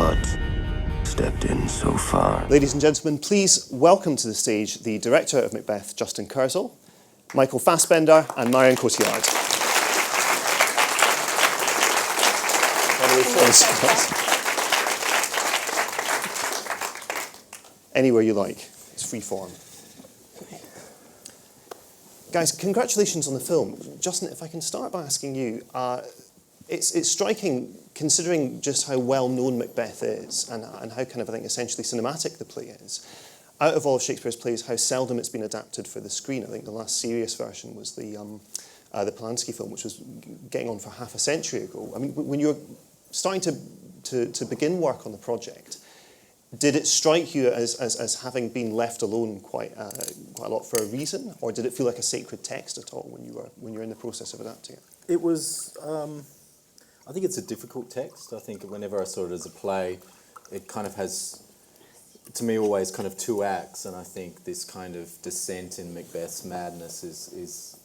but stepped in so far. Ladies and gentlemen, please welcome to the stage the director of Macbeth, Justin Kurzel, Michael Fassbender and Marion Cotillard. Anywhere you like. It's free form. Guys, congratulations on the film. Justin, if I can start by asking you, it's striking, considering just how well known Macbeth is and how kind of, I think, essentially cinematic the play is. Out of all of Shakespeare's plays, how seldom it's been adapted for the screen. I think the last serious version was the Polanski film, which was getting on for half a century ago. I mean, when you were starting to begin work on the project, did it strike you as having been left alone quite a lot for a reason, or did it feel like a sacred text at all when you were in the process of adapting it? It was. I think it's a difficult text. I think whenever I saw it as a play, it kind of has, to me, always kind of two acts, and I think this kind of descent in Macbeth's madness is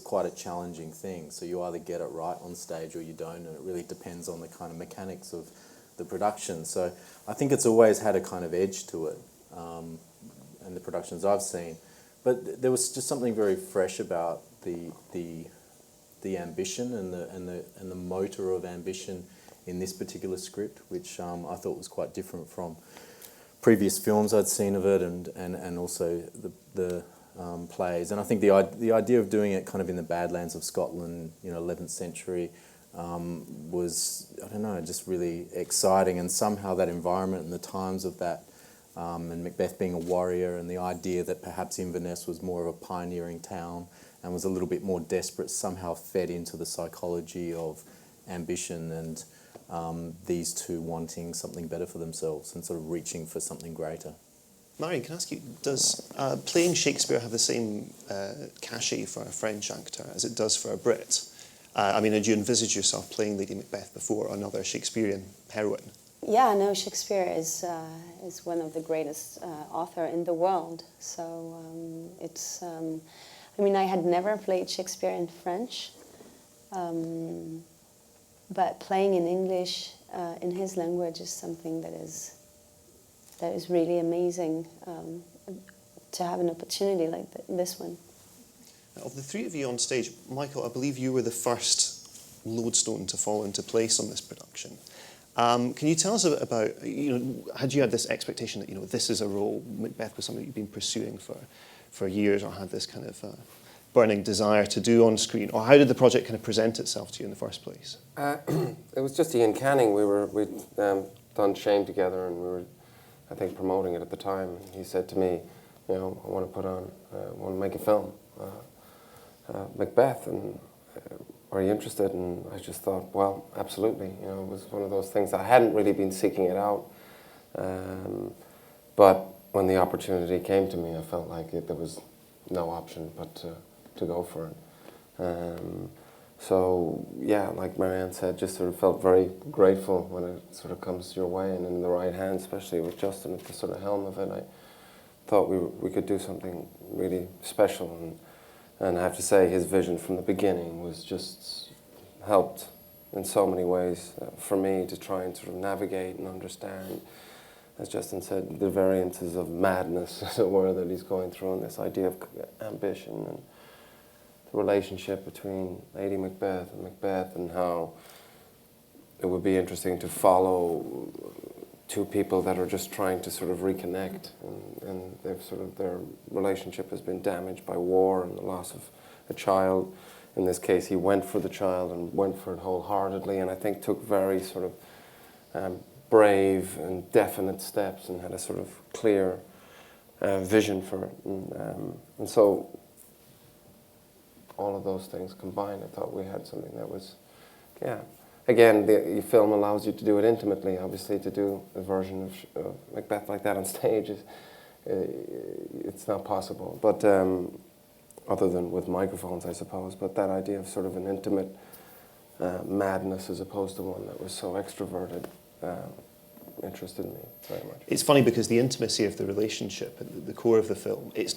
quite a challenging thing. So you either get it right on stage or you don't, and it really depends on the kind of mechanics of the production. So I think it's always had a kind of edge to it, and the productions I've seen. But there was just something very fresh about the ambition and the motor of ambition in this particular script, which I thought was quite different from previous films I'd seen of it, and also the plays. And I think the idea of doing it kind of in the Badlands of Scotland, 11th century, was, I don't know, just really exciting, and somehow that environment and the times of that, and Macbeth being a warrior, and the idea that perhaps Inverness was more of a pioneering town and was a little bit more desperate, somehow fed into the psychology of ambition and these two wanting something better for themselves and sort of reaching for something greater. Marion, can I ask you, does playing Shakespeare have the same cachet for a French actor as it does for a Brit? I mean, did you envisage yourself playing Lady Macbeth before another Shakespearean heroine? Yeah, no, Shakespeare is one of the greatest author in the world. So it's, I mean, I had never played Shakespeare in French, but playing in English in his language is something that is really amazing, to have an opportunity like this one. Of the three of you on stage, Michael, I believe you were the first lodestone to fall into place on this production. Can you tell us about, had you had this expectation that, this is a role, Macbeth was something you've been pursuing for years, or had this kind of burning desire to do on screen, or how did the project kind of present itself to you in the first place? It was just Ian Canning. We'd done Shame together, and we were, I think, promoting it at the time. He said to me, I want to make a film. Macbeth, and are you interested? And I just thought, well, absolutely. It was one of those things. I hadn't really been seeking it out, but when the opportunity came to me, I felt like there was no option but to go for it. So yeah, like Marianne said, just sort of felt very grateful when it sort of comes your way and in the right hands, especially with Justin at the sort of helm of it. I thought we could do something really special, and I have to say his vision from the beginning was just helped in so many ways for me to try and sort of navigate and understand, as Justin said, the variances of madness, as it were, that he's going through, and this idea of ambition and the relationship between Lady Macbeth, and how it would be interesting to follow two people that are just trying to sort of reconnect, and their relationship has been damaged by war and the loss of a child. In this case, he went for the child and went for it wholeheartedly, and I think took very sort of brave and definite steps and had a sort of clear vision for it. And so all of those things combined, I thought we had something that was, yeah. Again, the film allows you to do it intimately. Obviously, to do a version of Macbeth like that on stage it's not possible. But other than with microphones, I suppose. But that idea of sort of an intimate madness as opposed to one that was so extroverted interested me very much. It's funny because the intimacy of the relationship at the core of the film, it's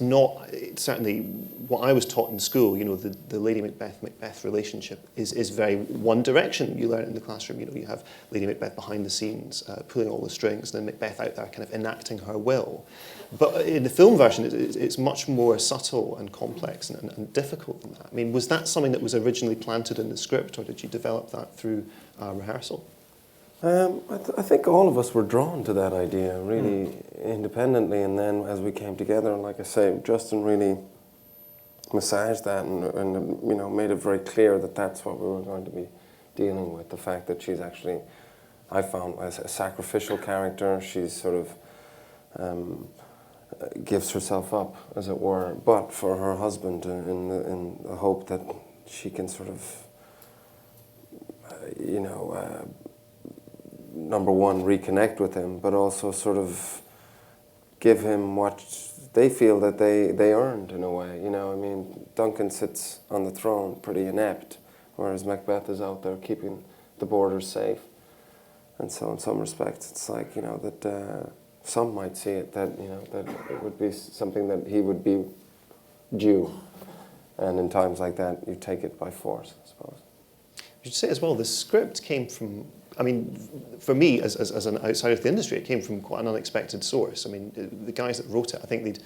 certainly what I was taught in school, you know, the Lady Macbeth relationship is very one direction. You learn it in the classroom, you know, you have Lady Macbeth behind the scenes, pulling all the strings, and then Macbeth out there kind of enacting her will. But in the film version, it's much more subtle and complex and difficult than that. I mean, was that something that was originally planted in the script, or did you develop that through rehearsal? I think all of us were drawn to that idea really independently, and then as we came together, and like I say, Justin really massaged that and you know, made it very clear that that's what we were going to be dealing with. The fact that she's actually, I found, as a sacrificial character. She's sort of gives herself up, as it were, but for her husband, in the hope that she can sort of, you know, number one, reconnect with him, but also sort of give him what they feel that they earned in a way. You know, I mean, Duncan sits on the throne pretty inept, whereas Macbeth is out there keeping the borders safe. And so in some respects, it's like, you know, that some might see it that, you know, that it would be something that he would be due. And in times like that, you take it by force, I suppose. You should say as well, the script came from, I mean, for me, as an outsider of the industry, it came from quite an unexpected source. I mean, the guys that wrote it, I think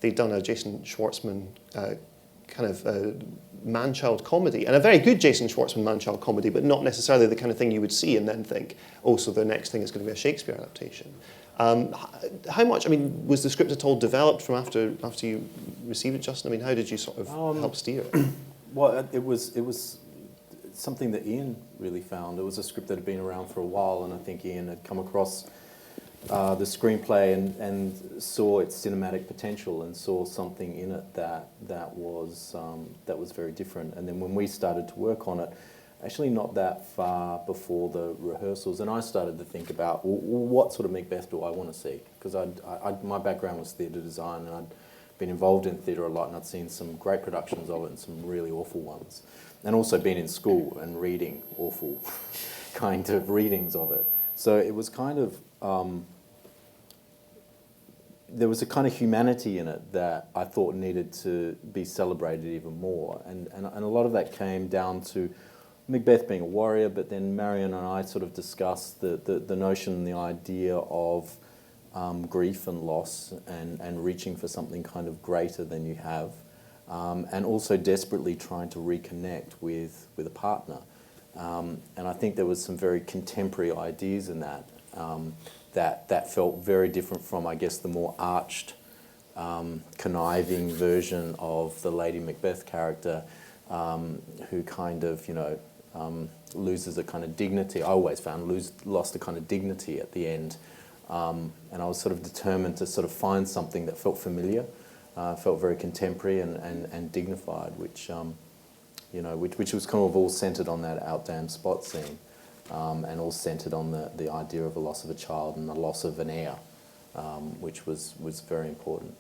they'd done a Jason Schwartzman kind of man-child comedy, and a very good Jason Schwartzman man-child comedy, but not necessarily the kind of thing you would see and then think, oh, so their next thing is going to be a Shakespeare adaptation. How much, I mean, was the script at all developed from after you received it, Justin? I mean, how did you sort of help steer it? Well, it was something that Ian really found. It was a script that had been around for a while, and I think Ian had come across the screenplay and saw its cinematic potential and saw something in it that was very different. And then when we started to work on it, actually not that far before the rehearsals, and I started to think about, well, what sort of Macbeth do I want to see? Because my background was theatre design, and I'd been involved in theatre a lot, and I'd seen some great productions of it and some really awful ones. And also been in school and reading awful kind of readings of it. So it was kind of, there was a kind of humanity in it that I thought needed to be celebrated even more. And a lot of that came down to Macbeth being a warrior, but then Marion and I sort of discussed the notion and the idea of grief and loss and reaching for something kind of greater than you have. And also desperately trying to reconnect with a partner. And I think there was some very contemporary ideas in that that felt very different from, I guess, the more arched, conniving version of the Lady Macbeth character, who kind of, you know, loses a kind of dignity. I always found lost a kind of dignity at the end. And I was sort of determined to sort of find something that felt familiar. Felt very contemporary and dignified, which you know, which was kind of all centred on that out damn spot scene, and all centred on the idea of the loss of a child and the loss of an heir, which was very important.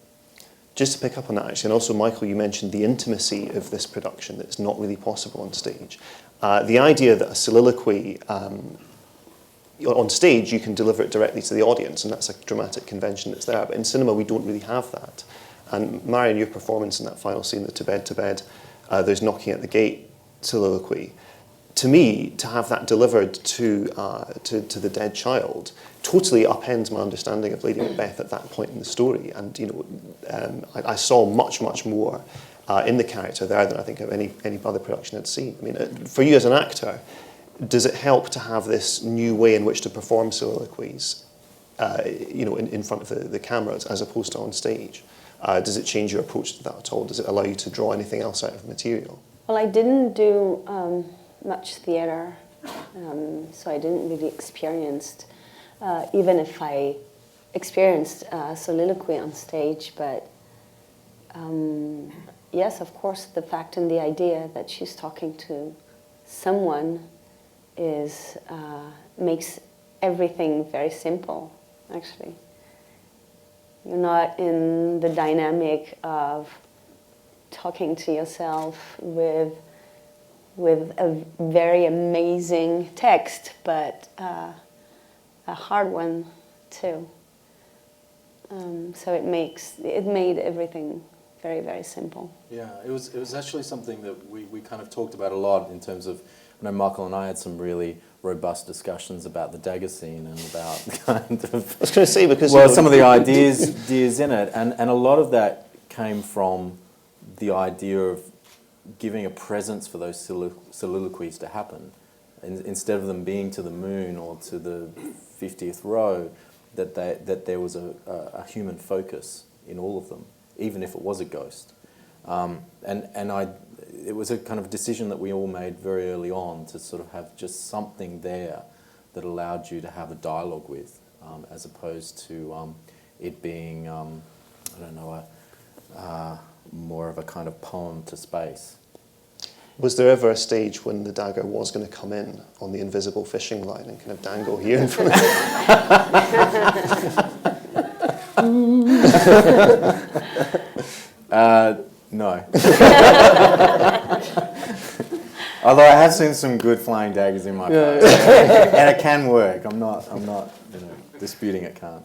Just to pick up on that, actually, and also, Michael, you mentioned the intimacy of this production that's not really possible on stage. The idea that a soliloquy on stage, you can deliver it directly to the audience, and that's a dramatic convention that's there. But in cinema, we don't really have that. And Marion, your performance in that final scene, the to bed, there's knocking at the gate soliloquy. To me, to have that delivered to the dead child totally upends my understanding of Lady Macbeth at that point in the story. And you know, I saw much more in the character there than I think of any other production I'd seen. I mean, for you as an actor, does it help to have this new way in which to perform soliloquies, you know, in front of the cameras as opposed to on stage? Does it change your approach to that at all? Does it allow you to draw anything else out of the material? Well, I didn't do much theatre, so I didn't really experience, even if I experienced soliloquy on stage, but yes, of course, the fact and the idea that she's talking to someone makes everything very simple, actually. You're not in the dynamic of talking to yourself with a very amazing text, but a hard one too. So it made everything very, very simple. Yeah, it was actually something that we kind of talked about a lot in terms of, I know Michael and I had some really robust discussions about the dagger scene and about kind of... I was going to say, because... Well, some of the ideas in it, and a lot of that came from the idea of giving a presence for those soliloquies to happen. Instead of them being to the moon or to the 50th row, that there was a human focus in all of them, even if it was a ghost. It was a kind of decision that we all made very early on to sort of have just something there that allowed you to have a dialogue with, as opposed to it being, I don't know, more of a kind of poem to space. Was there ever a stage when the dagger was going to come in on the invisible fishing line and kind of dangle here in front of No. Although I have seen some good flying daggers in my past, and it can work. I'm not disputing it can't.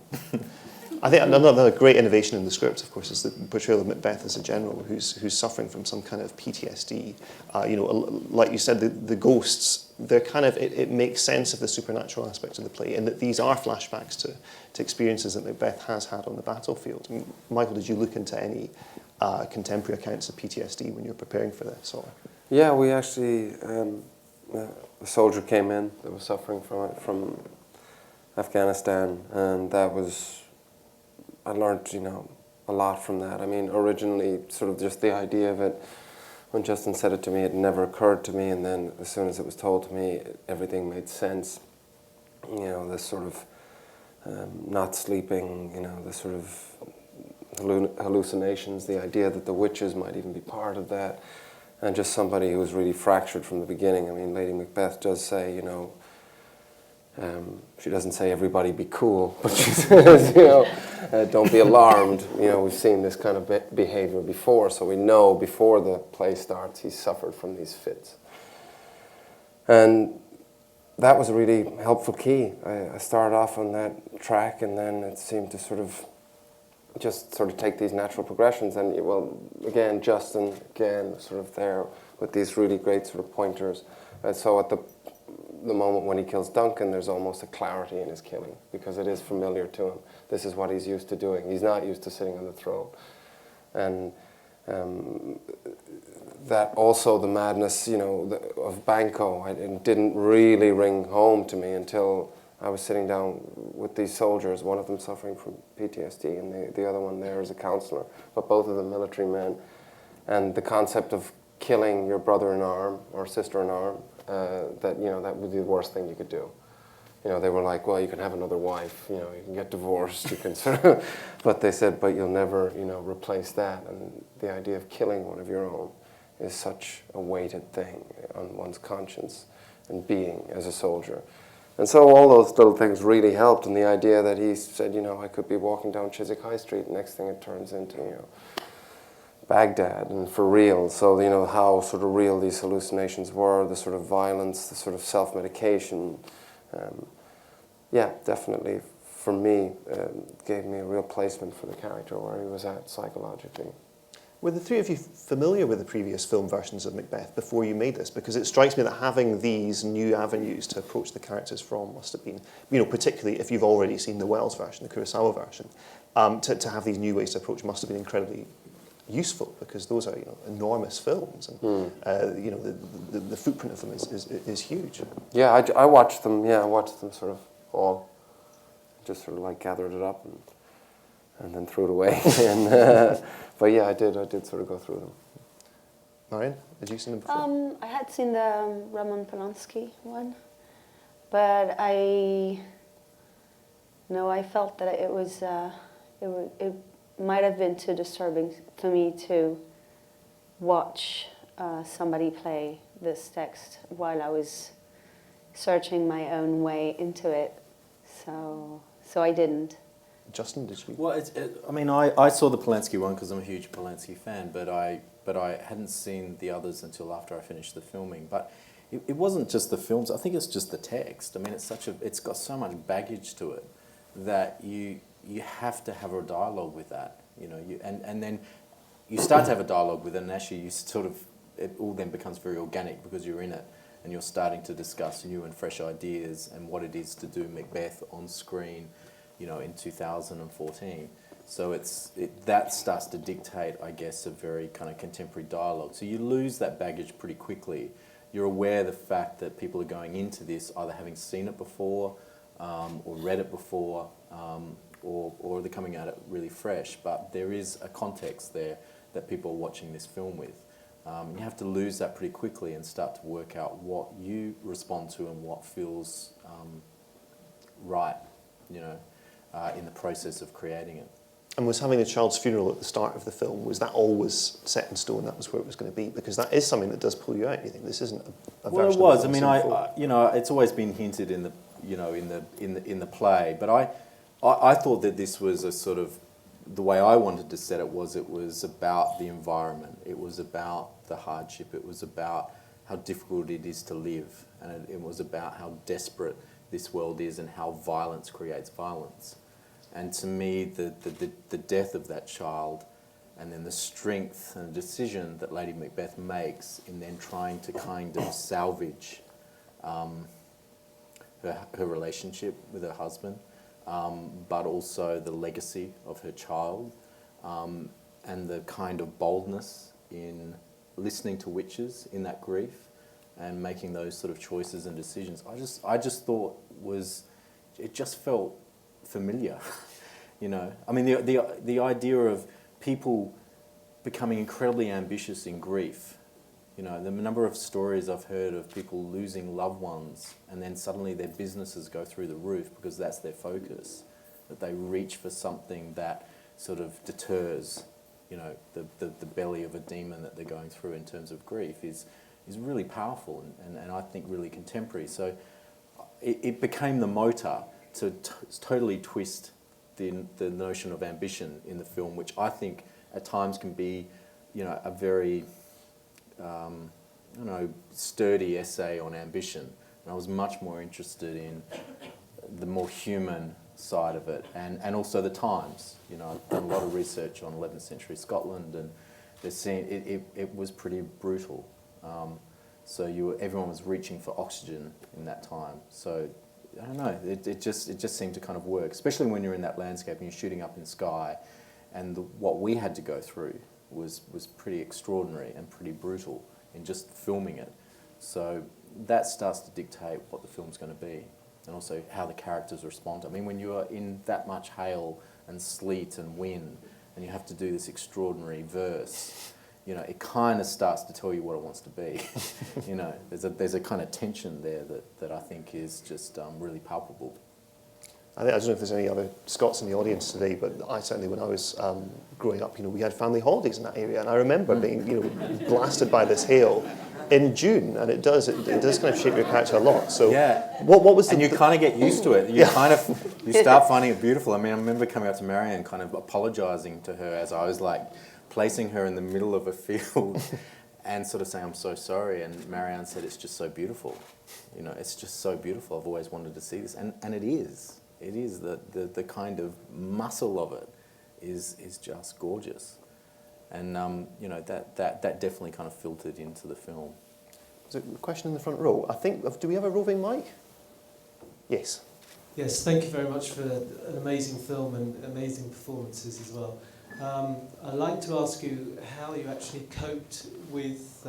I think another great innovation in the script, of course, is the portrayal of Macbeth as a general who's suffering from some kind of PTSD. Like you said, the ghosts, they're kind of, it makes sense of the supernatural aspect of the play, and that these are flashbacks to experiences that Macbeth has had on the battlefield. Michael, did you look into any contemporary accounts of PTSD when you were preparing for this? Or? Yeah, we actually, a soldier came in that was suffering from it, from Afghanistan, and that was... I learned, a lot from that. I mean, originally, sort of just the idea of it, when Justin said it to me, it never occurred to me, and then as soon as it was told to me, everything made sense. This sort of not sleeping, the sort of hallucinations, the idea that the witches might even be part of that, and just somebody who was really fractured from the beginning. I mean, Lady Macbeth does say, she doesn't say everybody be cool, but she says, don't be alarmed. We've seen this kind of behavior before, so we know before the play starts he's suffered from these fits. And that was a really helpful key. I started off on that track, and then it seemed to sort of take these natural progressions. And again, Justin, sort of there with these really great sort of pointers. And so at the moment when he kills Duncan, there's almost a clarity in his killing because it is familiar to him. This is what he's used to doing. He's not used to sitting on the throne. And that also the madness, of Banco, it didn't really ring home to me until I was sitting down with these soldiers, one of them suffering from PTSD and the other one there as a counselor, but both of them military men. And the concept of killing your brother in arm or sister in arm, that would be the worst thing you could do. They were like, well, you can have another wife, you can get divorced, you can sort of, but they said, but you'll never, replace that. And the idea of killing one of your own is such a weighted thing on one's conscience and being as a soldier. And so all those little things really helped, and the idea that he said, I could be walking down Chiswick High Street, next thing it turns into, Baghdad, and for real. So, how sort of real these hallucinations were, the sort of violence, the sort of self-medication. Definitely, for me, gave me a real placement for the character where he was at psychologically. Were the three of you familiar with the previous film versions of Macbeth before you made this? Because it strikes me that having these new avenues to approach the characters from must have been, particularly if you've already seen the Wells version, the Kurosawa version, to have these new ways to approach must have been incredibly useful, because those are enormous films, and the footprint of them is huge. Yeah, I watched them. Yeah, I watched them sort of all, just sort of like gathered it up and then threw it away. But yeah, I did sort of go through them. Marion, had you seen them before? I had seen the Roman Polanski one, but I felt that it might have been too disturbing for me to watch somebody play this text while I was searching my own way into it. So I didn't. Justin, did you? Well, I saw the Polanski one because I'm a huge Polanski fan, but I hadn't seen the others until after I finished the filming. But it wasn't just the films. I think it's just the text. I mean, it's got so much baggage to it that you have to have a dialogue with that. You know, and then you start to have a dialogue with it, and actually you sort of, it all then becomes very organic because you're in it and you're starting to discuss new and fresh ideas and what it is to do Macbeth on screen, you know, in 2014. So that starts to dictate, I guess, a very kind of contemporary dialogue. So you lose that baggage pretty quickly. You're aware of the fact that people are going into this either having seen it before or read it before, or they're coming at it really fresh. But there is a context there that people are watching this film with. You have to lose that pretty quickly and start to work out what you respond to and what feels right, you know, in the process of creating it. And was having a child's funeral at the start of the film, was that always set in stone, that was where it was going to be? Because that is something that does pull you out. You think this isn't a well, version it was. of I mean, you know, it's always been hinted in the, you know, in the play. But I thought that this was a sort of, the way I wanted to set it was about the environment. It was about the hardship. It was about how difficult it is to live, and it was about how desperate this world is and how violence creates violence. And to me, the death of that child, and then the strength and decision that Lady Macbeth makes in then trying to kind of salvage her relationship with her husband, but also the legacy of her child, and the kind of boldness in listening to witches in that grief and making those sort of choices and decisions. I just thought it just felt familiar, you know. I mean, the idea of people becoming incredibly ambitious in grief. You know, the number of stories I've heard of people losing loved ones and then suddenly their businesses go through the roof because that's their focus, that they reach for something that sort of deters, you know, the belly of a demon that they're going through in terms of grief is really powerful and I think really contemporary. So it became the motor to totally twist the notion of ambition in the film, which I think at times can be, you know, a very sturdy essay on ambition. And I was much more interested in the more human side of it, and also the times. You know, I've done a lot of research on 11th century Scotland, and it was pretty brutal. So everyone was reaching for oxygen in that time. So I don't know, it just seemed to kind of work, especially when you're in that landscape and you're shooting up in the sky, and what we had to go through was pretty extraordinary and pretty brutal in just filming it. So that starts to dictate what the film's going to be, and also how the characters respond. I mean, when you are in that much hail and sleet and wind, and you have to do this extraordinary verse, you know, it kind of starts to tell you what it wants to be. You know, there's a kind of tension there that I think is just really palpable. I don't know if there's any other Scots in the audience today, but I certainly, when I was growing up, you know, we had family holidays in that area, and I remember being, you know, blasted by this hail in June, and it does kind of shape your character a lot. So yeah, what was the... And you kind of get used to it. You you start finding it beautiful. I mean, I remember coming up to Marion, kind of apologising to her as I was like placing her in the middle of a field and sort of saying, I'm so sorry. And Marianne said, it's just so beautiful. You know, it's just so beautiful. I've always wanted to see this. And it is. It is. The kind of muscle of it is just gorgeous. And, you know, that definitely kind of filtered into the film. There's a question in the front row. I think, do we have a roving mic? Yes. Yes, thank you very much for an amazing film and amazing performances as well. I'd like to ask you how you actually coped with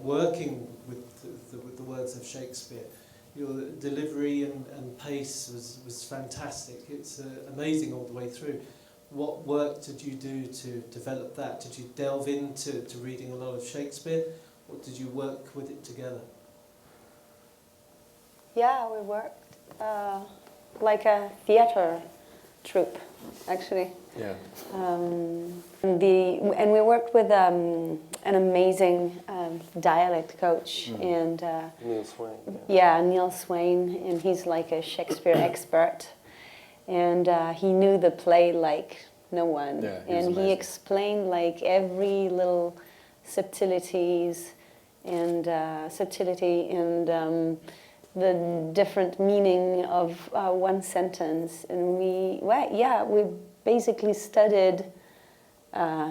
working with the words of Shakespeare. Your delivery and pace was fantastic. It's amazing all the way through. What work did you do to develop that? Did you delve into reading a lot of Shakespeare, or did you work with it together? Yeah, we worked like a theatre troupe, actually. Yeah. And we worked with an amazing dialect coach and Neil Swain. yeah, Neil Swain, and he's like a Shakespeare expert, and he knew the play like no one, Yeah, and he amazing. explained like every little subtleties and subtlety and the different meaning of one sentence. And we basically studied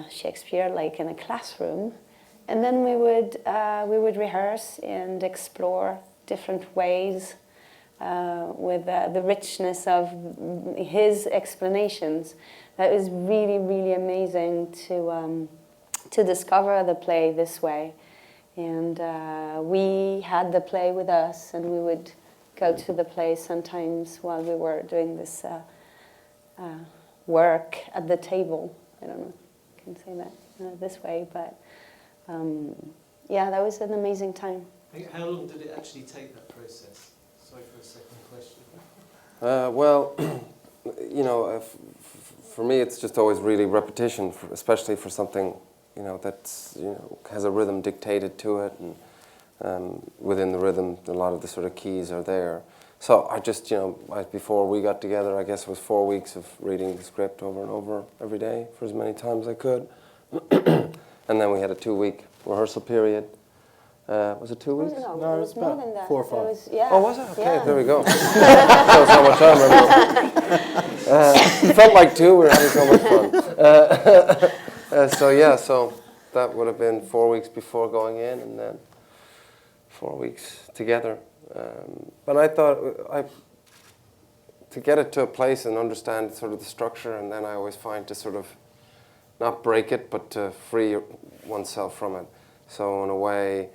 Shakespeare like in a classroom, and then we would rehearse and explore different ways with the richness of his explanations. That was really, really amazing to discover the play this way. And we had the play with us, and we would go to the play sometimes while we were doing this work at the table. I don't know if I can say that this way, but yeah, that was an amazing time. How long did it actually take, that process? Sorry for a second question. Well, you know, for me, it's just always really repetition, especially for something, you know, that's, you know, has a rhythm dictated to it, and within the rhythm, a lot of the sort of keys are there. So I just, you know, before we got together, I guess it was 4 weeks of reading the script over and over every day for as many times as I could. And then we had a 2-week rehearsal period. Was it 2 weeks? No, it was more than that. 4 or 5. It was, yeah. Oh, was it? Okay, Yeah. there we go. That was how much time I remember. It felt like 2, we were having so much fun. So that would have been 4 weeks before going in, and then 4 weeks together. But I thought, to get it to a place and understand sort of the structure, and then I always find to sort of not break it, but to free oneself from it. So in a way,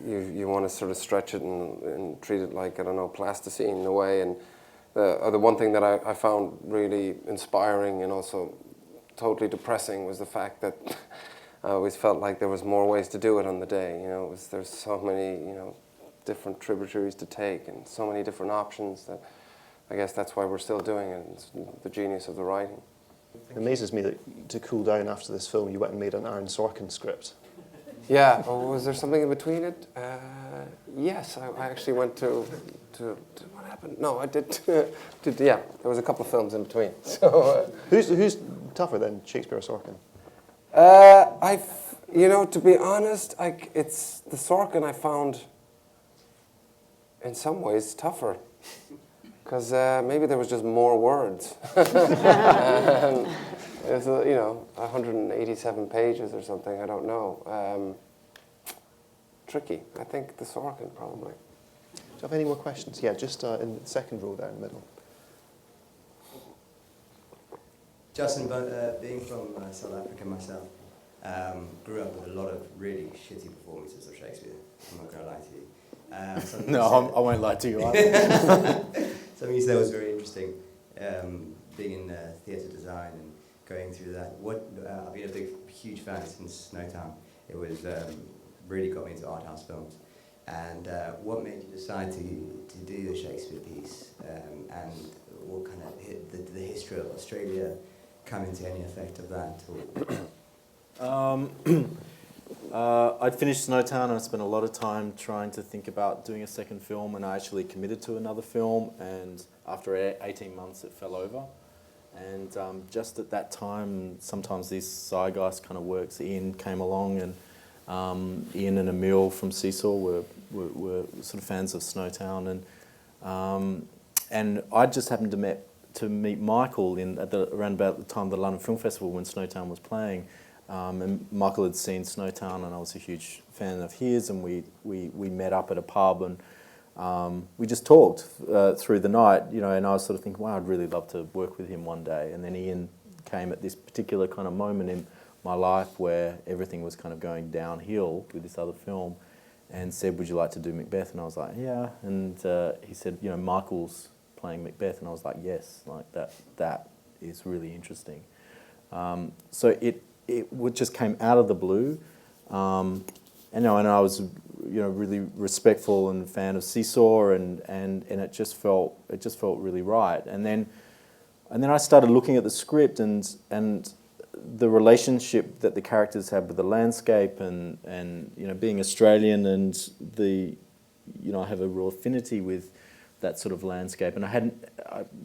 you want to sort of stretch it and treat it like, I don't know, plasticine in a way. And the one thing that I found really inspiring and also totally depressing was the fact that I always felt like there was more ways to do it on the day. You know, there's so many, you know, different tributaries to take and so many different options that I guess that's why we're still doing it. It's the genius of the writing. It amazes me that to cool down after this film, you went and made an Aaron Sorkin script. Yeah, was there something in between it? Yes, I actually went to what happened? No, I did, yeah, there was a couple of films in between. So Who's tougher than Shakespeare or Sorkin? you know, to be honest, it's the Sorkin I found in some ways tougher. Because maybe there was just more words. It's, you know, 187 pages or something, I don't know. Tricky. I think the Sorkin, probably. Do you have any more questions? Yeah, just in the second row there in the middle. Justin, being from South Africa myself, grew up with a lot of really shitty performances of Shakespeare. I'm not going to lie to you. No, I won't lie to you either. Something you said was very interesting, being in theatre design and going through that. I've been a huge fan since Snowtown. It was really got me into art house films. And what made you decide to do a Shakespeare piece? And what kind of the history of Australia come into any effect of that? I'd finished Snowtown and I spent a lot of time trying to think about doing a second film, and I actually committed to another film, and after 18 months it fell over. And just at that time, sometimes these zeitgeist kind of works. Ian came along, and Ian and Emil from Seesaw were sort of fans of Snowtown, and I just happened to meet Michael around about the time of the London Film Festival when Snowtown was playing. And Michael had seen Snowtown, and I was a huge fan of his, and we met up at a pub, and we just talked through the night, you know, and I was sort of thinking, wow, I'd really love to work with him one day. And then Ian came at this particular kind of moment in my life where everything was kind of going downhill with this other film, and said, would you like to do Macbeth? And I was like, yeah. And he said, you know, Michael's playing Macbeth, and I was like, yes, like that is really interesting. So it just came out of the blue, and I was, you know, really respectful and fan of Seesaw, and it just felt really right. And then I started looking at the script and the relationship that the characters had with the landscape, and you know, being Australian, and I have a real affinity with that sort of landscape. And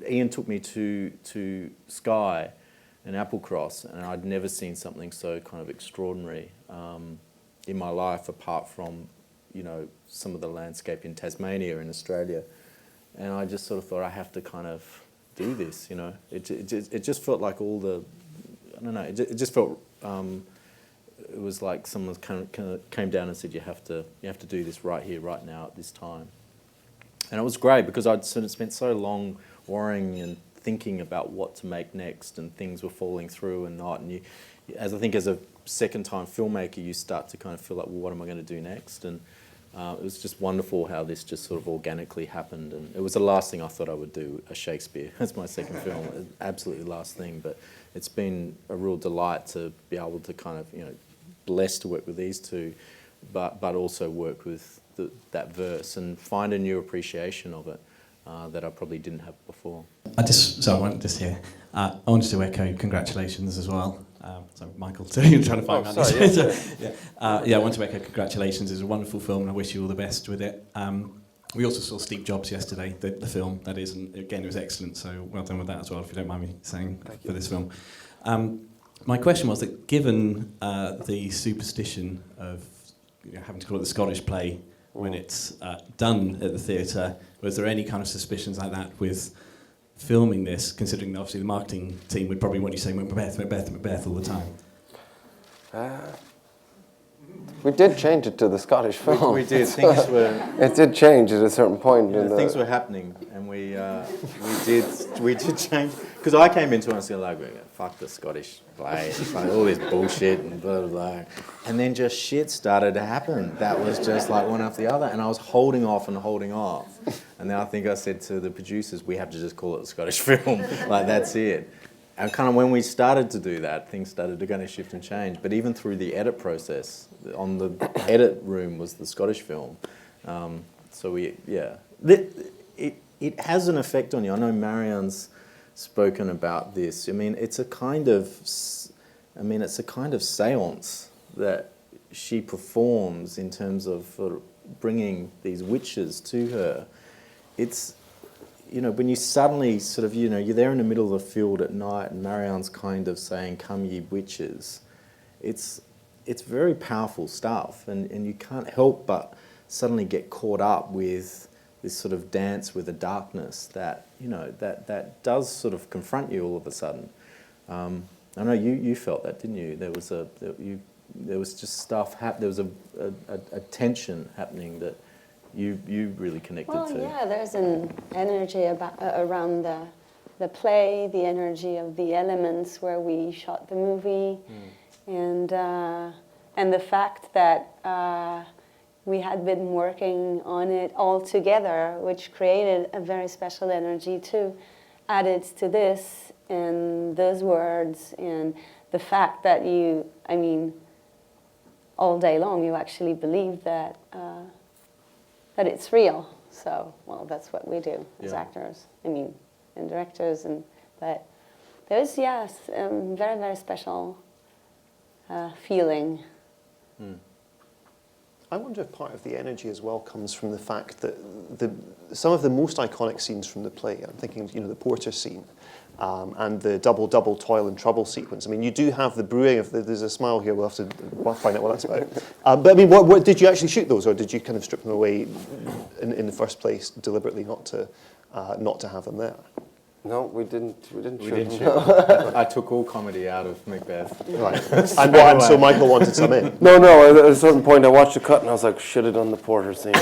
Ian took me to Skye and Applecross, and I'd never seen something so kind of extraordinary. in my life, apart from, you know, some of the landscape in Tasmania in Australia. And I just sort of thought I have to kind of do this, you know. It just felt like all the, I don't know, it just felt, it was like someone kind of came down and said, you have to do this right here, right now, at this time. And it was great because I'd sort of spent so long worrying and thinking about what to make next, and things were falling through and not. And you, as I think as a second-time filmmaker, you start to kind of feel like, well, what am I going to do next? And it was just wonderful how this just sort of organically happened. And it was the last thing I thought I would do, a Shakespeare. That's my second film, absolutely last thing. But it's been a real delight to be able to kind of, you know, blessed to work with these two, but also work with that verse and find a new appreciation of it that I probably didn't have before. I wanted to echo congratulations as well. So Michael, so you're trying to find out this. I want to echo congratulations. It's a wonderful film, and I wish you all the best with it. We also saw Steve Jobs yesterday, the film, that is, and again, it was excellent, so well done with that as well, if you don't mind me saying, for this film. My question was that given the superstition of having to call it the Scottish play when it's done at the theatre, was there any kind of suspicions like that with filming this, considering obviously the marketing team would probably want you saying Macbeth, Macbeth, Macbeth all the time? We did change it to the Scottish film. We did. Things were. It did change at a certain point. Yeah, things were happening, and we did change. Because I came into it and I was like, fuck the Scottish play, like all this bullshit and blah, blah, blah. And then just shit started to happen. That was just like one after the other. And I was holding off. And then I think I said to the producers, we have to just call it the Scottish film. Like, that's it. And kind of when we started to do that, things started to kind of shift and change. But even through the edit process, on the edit room was the Scottish film. So it has an effect on you. I know Marion's spoken about this. I mean, it's a kind of seance that she performs in terms of bringing these witches to her. It's, you know, when you suddenly sort of, you know, you're there in the middle of the field at night and Marion's kind of saying, come ye witches, it's very powerful stuff, and you can't help but suddenly get caught up with this sort of dance with the darkness that, you know, that does sort of confront you all of a sudden. I know you felt that, didn't you? There was just stuff, there was a tension happening that you really connected to. Well, yeah, there's an energy around the play, the energy of the elements where we shot the movie, and the fact that we had been working on it all together, which created a very special energy too, added to this, and those words, and the fact that all day long you actually believe that that it's real. So, well, that's what we do as actors, and directors, but there's, very, very special feeling. I wonder if part of the energy as well comes from the fact that some of the most iconic scenes from the play, I'm thinking, the porter scene, and the double toil and trouble sequence. I mean, you do have the brewing of there's a smile here. We'll have to find out what that's about. But I mean, what did you actually shoot those, or did you kind of strip them away in the first place deliberately, not to have them there? No, we didn't shoot. I took all comedy out of Macbeth. Right. And so Michael wanted some in. No. At a certain point, I watched the cut and I was like, should have done the porter scene. He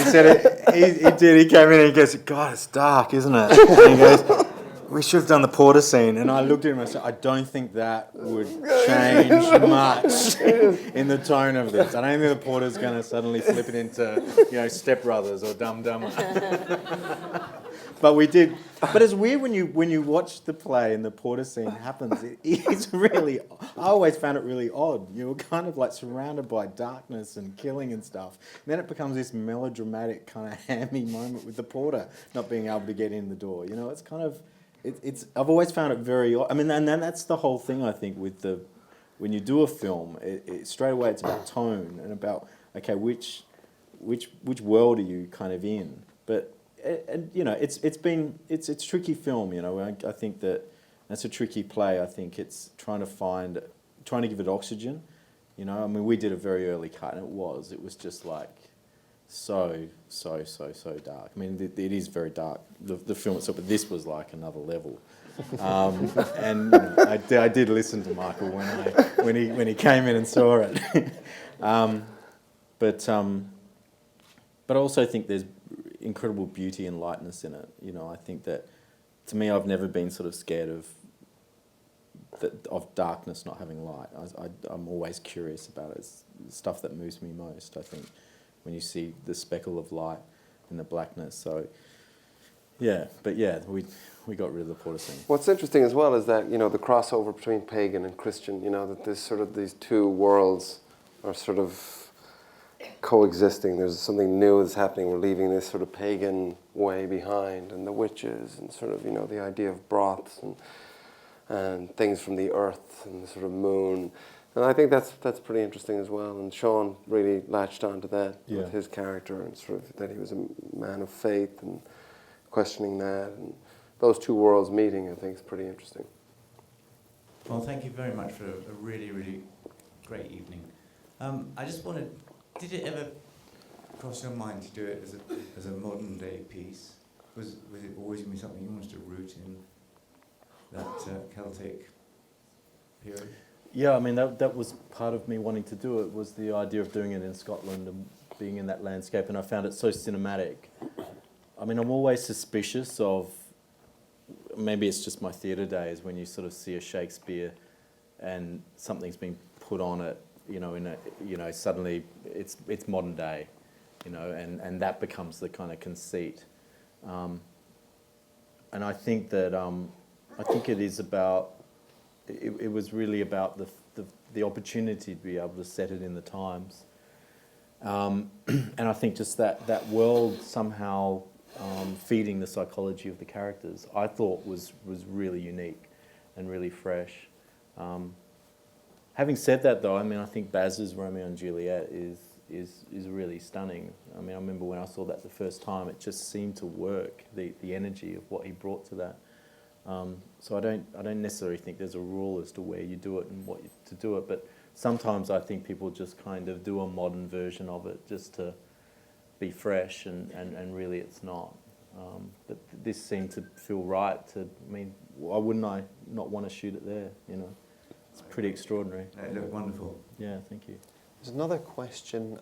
said it. He did. He came in and he goes, "God, it's dark, isn't it?" And he goes, "We should have done the porter scene." And I looked at him and I said, "I don't think that would change much in the tone of this. I don't think the porter's going to suddenly flip it into, Step Brothers or Dumb Dumber." But we did. But it's weird when you watch the play and the porter scene happens. It's really. I always found it really odd. You were kind of like surrounded by darkness and killing and stuff. And then it becomes this melodramatic kind of hammy moment with the porter not being able to get in the door. It's kind of. I've always found it very odd. I mean, and that's the whole thing, I think, with when you do a film, straight away it's about tone and about, okay, which world are you kind of in? But it's a tricky film. I think that's a tricky play. I think it's trying to find trying to give it oxygen. You know, I mean, we did a very early cut, and it was just like so dark. I mean, it is very dark, the film itself, but this was like another level. And you know, I did listen to Michael when he came in and saw it. But I also think there's incredible beauty and lightness in it. You know, I think that, to me, I've never been sort of scared of darkness not having light. I'm always curious about it. It's the stuff that moves me most, I think, when you see the speckle of light in the blackness. So, yeah, but yeah, we got rid of the porter scene. What's interesting as well is that, you know, the crossover between pagan and Christian, you know, that there's sort of these two worlds are sort of coexisting. There's something new that's happening. We're leaving this sort of pagan way behind, and the witches, and sort of, you know, the idea of broths and things from the earth and the sort of moon. And I think that's pretty interesting as well. And Sean really latched onto that with his character, and sort of that he was a man of faith and questioning that. And those two worlds meeting, I think, is pretty interesting. Well, thank you very much for a really, really great evening. I just wanted, did it ever cross your mind to do it as a modern day piece? Was it always going to be something you wanted to root in that Celtic period? Yeah, I mean, that was part of me wanting to do it, was the idea of doing it in Scotland and being in that landscape, and I found it so cinematic. I mean, I'm always suspicious of, maybe it's just my theatre days, when you sort of see a Shakespeare and something's been put on it, you know, suddenly it's modern day, you know, and that becomes the kind of conceit. And I think that, I think it is about, it was really about the opportunity to be able to set it in the times. And I think just that world somehow feeding the psychology of the characters, I thought was really unique and really fresh. Having said that, though, I mean, I think Baz's Romeo and Juliet is really stunning. I mean, I remember when I saw that the first time, it just seemed to work, the energy of what he brought to that. So I don't necessarily think there's a rule as to where you do it and what to do it, but sometimes I think people just kind of do a modern version of it just to be fresh, and really it's not. But this seemed to feel right to, I mean, why wouldn't I not want to shoot it there, you know? It's pretty extraordinary. It looked wonderful. Yeah, thank you. There's another question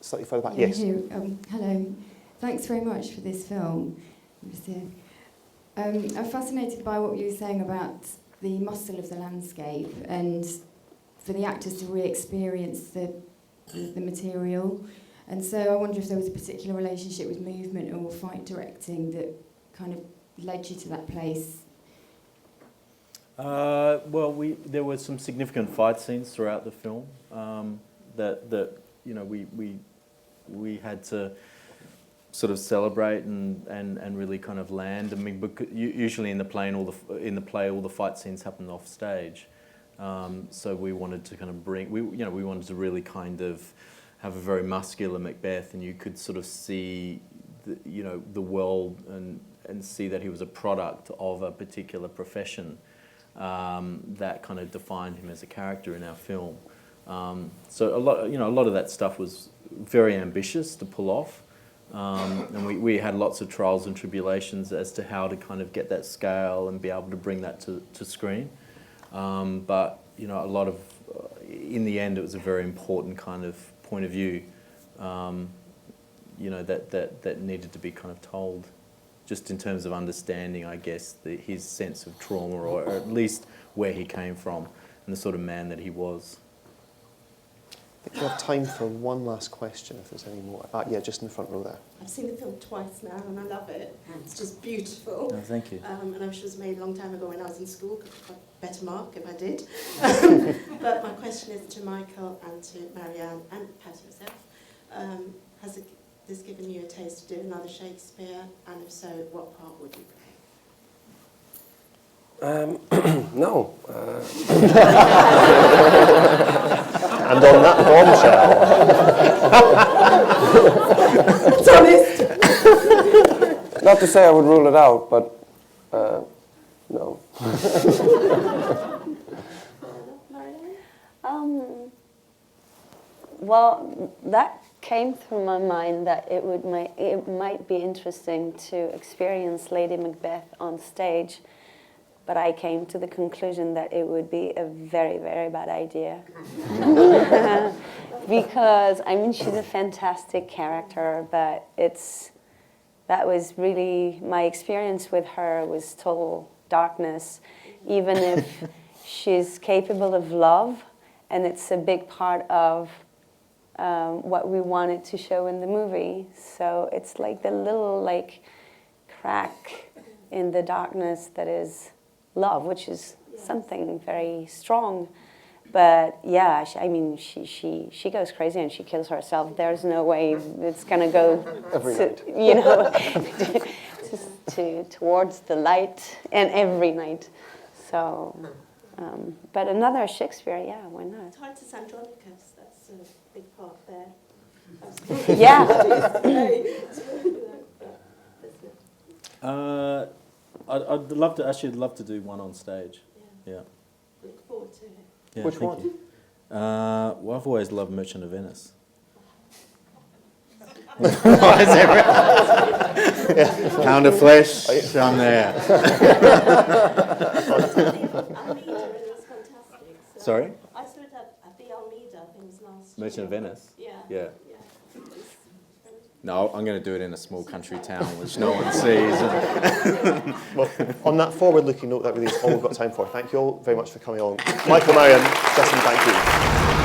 slightly further back. Yeah, Yes. here, hello. Thanks very much for this film. I'm fascinated by what you were saying about the muscle of the landscape, and for the actors to re-experience the material. And so I wonder if there was a particular relationship with movement or fight directing that kind of led you to that place. Well, there were some significant fight scenes throughout the film that you know we had to sort of celebrate and really kind of land. I mean, usually in the play all the fight scenes happen off stage, so we wanted to kind of we wanted to really kind of have a very muscular Macbeth, and you could sort of see the world and see that he was a product of a particular profession that kind of defined him as a character in our film. So a lot of that stuff was very ambitious to pull off. And we had lots of trials and tribulations as to how to kind of get that scale and be able to bring that to screen. But a lot of, in the end, it was a very important kind of point of view, that needed to be kind of told, just in terms of understanding, I guess, his sense of trauma, or at least where he came from and the sort of man that he was. I think we have time for one last question, if there's any more. Yeah, just in the front row there. I've seen the film twice now, and I love it. It's just beautiful. Oh, thank you. And I'm sure it was made a long time ago when I was in school. Could have got a better mark if I did. But my question is to Michael and to Marianne and perhaps yourself. Has this given you a taste to do another Shakespeare? And if so, what part would you play? No. And on that bombshell. It's honest. Not to say I would rule it out, but no. Marianne? Well, that came through my mind that it might be interesting to experience Lady Macbeth on stage, but I came to the conclusion that it would be a very, very bad idea. Because, I mean, she's a fantastic character, but that was really, my experience with her was total darkness, even if she's capable of love, and it's a big part of what we wanted to show in the movie. So it's like the little crack in the darkness that is love, which is something very strong. But yeah, she goes crazy and she kills herself. There's no way it's gonna go towards the light, and every night. So, but another Shakespeare, yeah, why not? Titus Andronicus, that's a big part there. Yeah. I'd love to do one on stage. Yeah. Look forward to it. Yeah, Which thank one? you. Well, I've always loved Merchant of Venice. Pound of flesh, I'm there. Almeida, it was fantastic. So Sorry? I saw it at the Almeida, I think it was last Merchant year. of Venice? Yeah. Yeah. No, I'm going to do it in a small country town which no one sees. Well, on that forward-looking note, that really is all we've got time for. Thank you all very much for coming along. Michael, Marion, Justin, thank you.